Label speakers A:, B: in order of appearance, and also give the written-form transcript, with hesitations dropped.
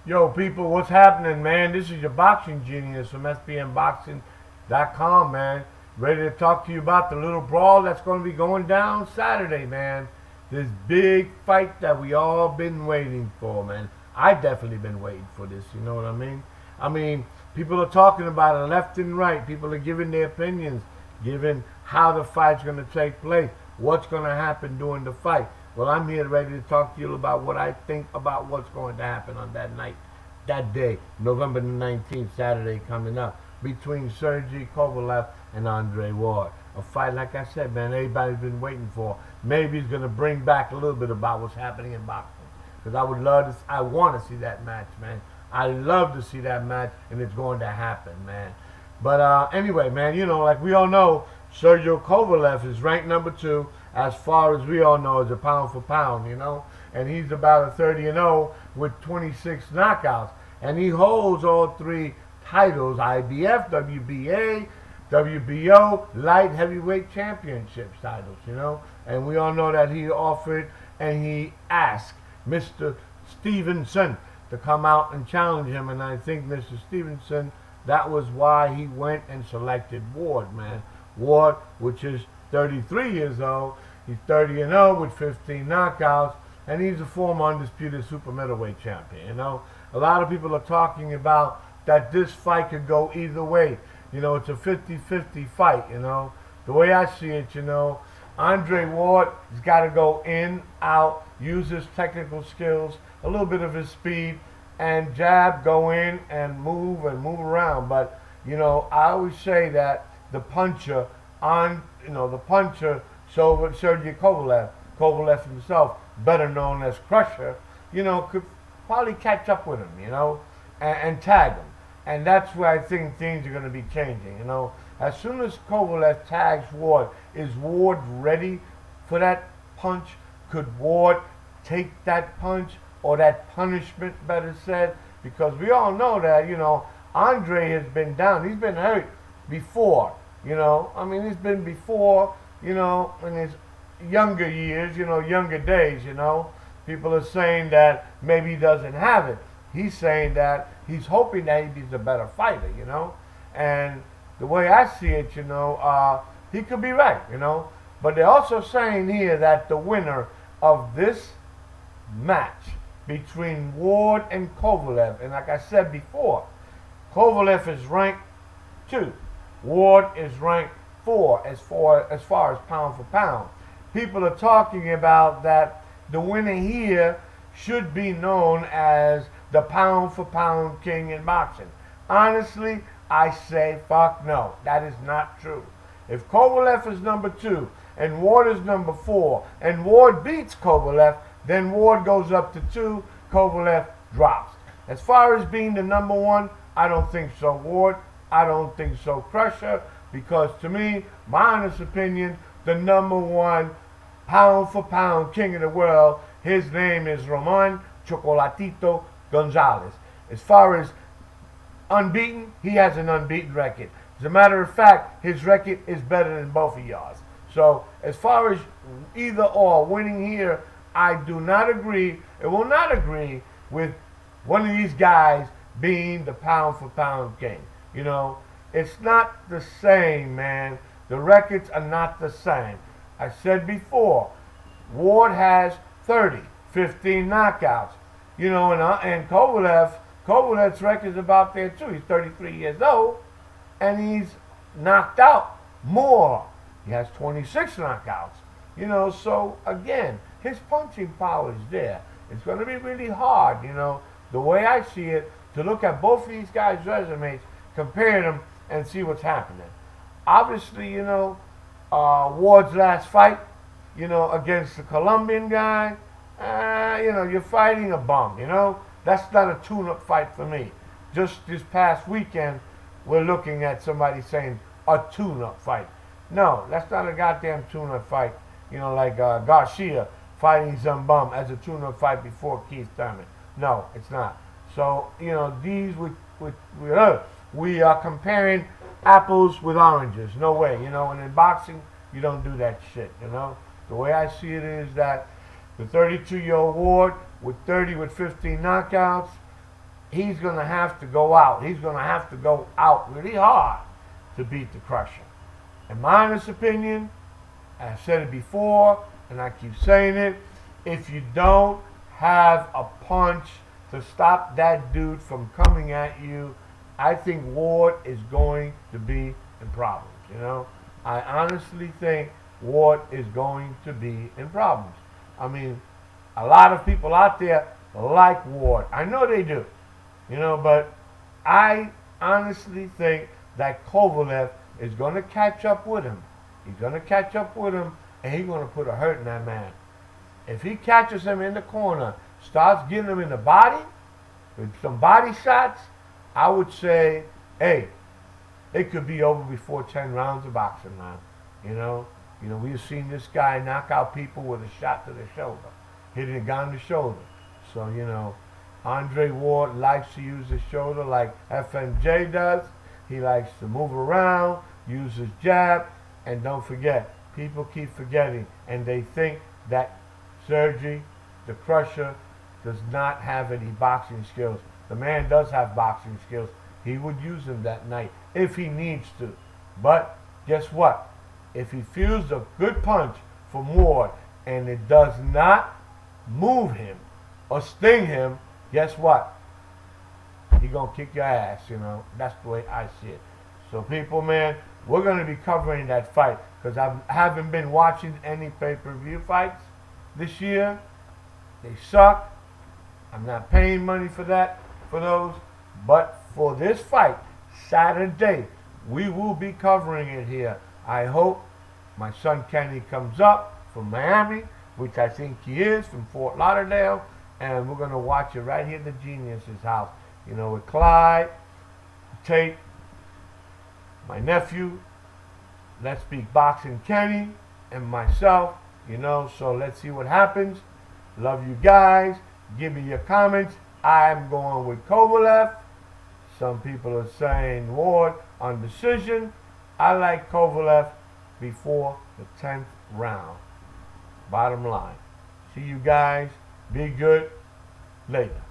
A: Yo, people, what's happening, man? This is your boxing genius from SBNBoxing.com, man. Ready to talk to you about the little brawl that's going to be going down Saturday, man. This big fight that we all been waiting for, man. I definitely been waiting for this, you know what I mean? I mean, people are talking about it left and right. People are giving their opinions, giving how the fight's going to take place, what's going to happen during the fight. Well, I'm here ready to talk to you about what I think about what's going to happen on that night, that day, November the 19th, Saturday coming up, between Sergey Kovalev and Andre Ward. A fight, like I said, man, everybody's been waiting for. Maybe he's going to bring back a little bit about what's happening in boxing. Because I want to see that match, man. I love to see that match, and it's going to happen, man. But anyway, man, you know, like we all know, Sergey Kovalev is ranked number 2, as far as we all know, as a pound for pound, you know. And he's about a 30-0 with 26 knockouts. And he holds all 3 titles, IBF, WBA, WBO, light heavyweight championships titles, you know. And we all know that he offered and he asked Mr. Stevenson to come out and challenge him. And I think Mr. Stevenson, that was why he went and selected Ward, man. Ward, which is 33 years old. He's 30-0 with 15 knockouts. And he's a former undisputed super middleweight champion, you know. A lot of people are talking about that this fight could go either way. You know, it's a 50-50 fight, you know. The way I see it, you know, Andre Ward has got to go in, out, use his technical skills, a little bit of his speed, and jab, go in and move around. But, you know, I always say that the puncher Sergey Kovalev himself, better known as Crusher, you know, could probably catch up with him, you know, and tag him. And that's where I think things are going to be changing, you know. As soon as Kovalev tags Ward, is Ward ready for that punch? Could Ward take that punch or that punishment, better said? Because we all know that, you know, Andre has been down. He's been hurt before, you know. I mean, he's been before, you know, in his younger years, you know, younger days, you know. People are saying that maybe he doesn't have it. He's saying that he's hoping that he's a better fighter, you know. And the way I see it, you know, he could be right, you know. But they're also saying here that the winner of this match between Ward and Kovalev, and like I said before, Kovalev is ranked 2. Ward is ranked 4 as far as pound for pound. People are talking about that the winner here should be known as the pound for pound king in boxing. Honestly, I say fuck no. That is not true. If Kovalev is number 2 and Ward is number 4 and Ward beats Kovalev, then Ward goes up to 2, Kovalev drops. As far as being the number 1, I don't think so, Ward. I don't think so, Crusher, because to me, my honest opinion, the number 1 pound for pound king of the world, his name is Roman Chocolatito Gonzalez. As far as unbeaten, he has an unbeaten record. As a matter of fact, his record is better than both of yours. So as far as either or winning here, I do not agree, and will not agree with one of these guys being the pound for pound king. You know, it's not the same, man. The records are not the same. I said before, Ward has 15 knockouts. You know, and Kovalev's record is about there too. He's 33 years old, and he's knocked out more. He has 26 knockouts. You know, so again, his punching power is there. It's going to be really hard, you know, the way I see it, to look at both of these guys' resumes, compare them, and see what's happening. Obviously, you know, Ward's last fight, you know, against the Colombian guy, you know, you're fighting a bum, you know. That's not a tune-up fight for me. Just this past weekend, we're looking at somebody saying a tune-up fight. No, that's not a goddamn tune-up fight. You know, like Garcia fighting some bum as a tune-up fight before Keith Thurman. No, it's not. So, you know, we are comparing apples with oranges. No way, you know. And in boxing, you don't do that shit, you know. The way I see it is that the 32-year-old Ward with 15 knockouts, he's going to have to go out. He's going to have to go out really hard to beat the Crusher. In my honest opinion, I said it before, and I keep saying it, if you don't have a punch to stop that dude from coming at you, I think Ward is going to be in problems, you know. I honestly think Ward is going to be in problems. I mean, a lot of people out there like Ward. I know they do, you know, but I honestly think that Kovalev is going to catch up with him. He's going to catch up with him, and he's going to put a hurt in that man. If he catches him in the corner, starts getting him in the body, with some body shots, I would say, hey, it could be over before 10 rounds of boxing now. You know, we've seen this guy knock out people with a shot to the shoulder, hitting a guy on the shoulder. So, you know, Andre Ward likes to use his shoulder like FMJ does. He likes to move around, use his jab, and don't forget, people keep forgetting, and they think that Sergey, the Crusher, does not have any boxing skills. The man does have boxing skills. He would use them that night if he needs to. But guess what? If he feels a good punch from Ward and it does not move him or sting him, guess what? He's going to kick your ass, you know. That's the way I see it. So people, man, we're going to be covering that fight because I haven't been watching any pay-per-view fights this year. They suck. I'm not paying money for those. But for this fight, Saturday, we will be covering it here. I hope my son Kenny comes up from Miami, which I think he is, from Fort Lauderdale, and we're going to watch it right here at the Genius's house. You know, with Clyde, Tate, my nephew, Let's Speak Boxing Kenny, and myself, you know, so let's see what happens. Love you guys. Give me your comments. I'm going with Kovalev. Some people are saying Ward on decision. I like Kovalev before the 10th round. Bottom line. See you guys. Be good. Later.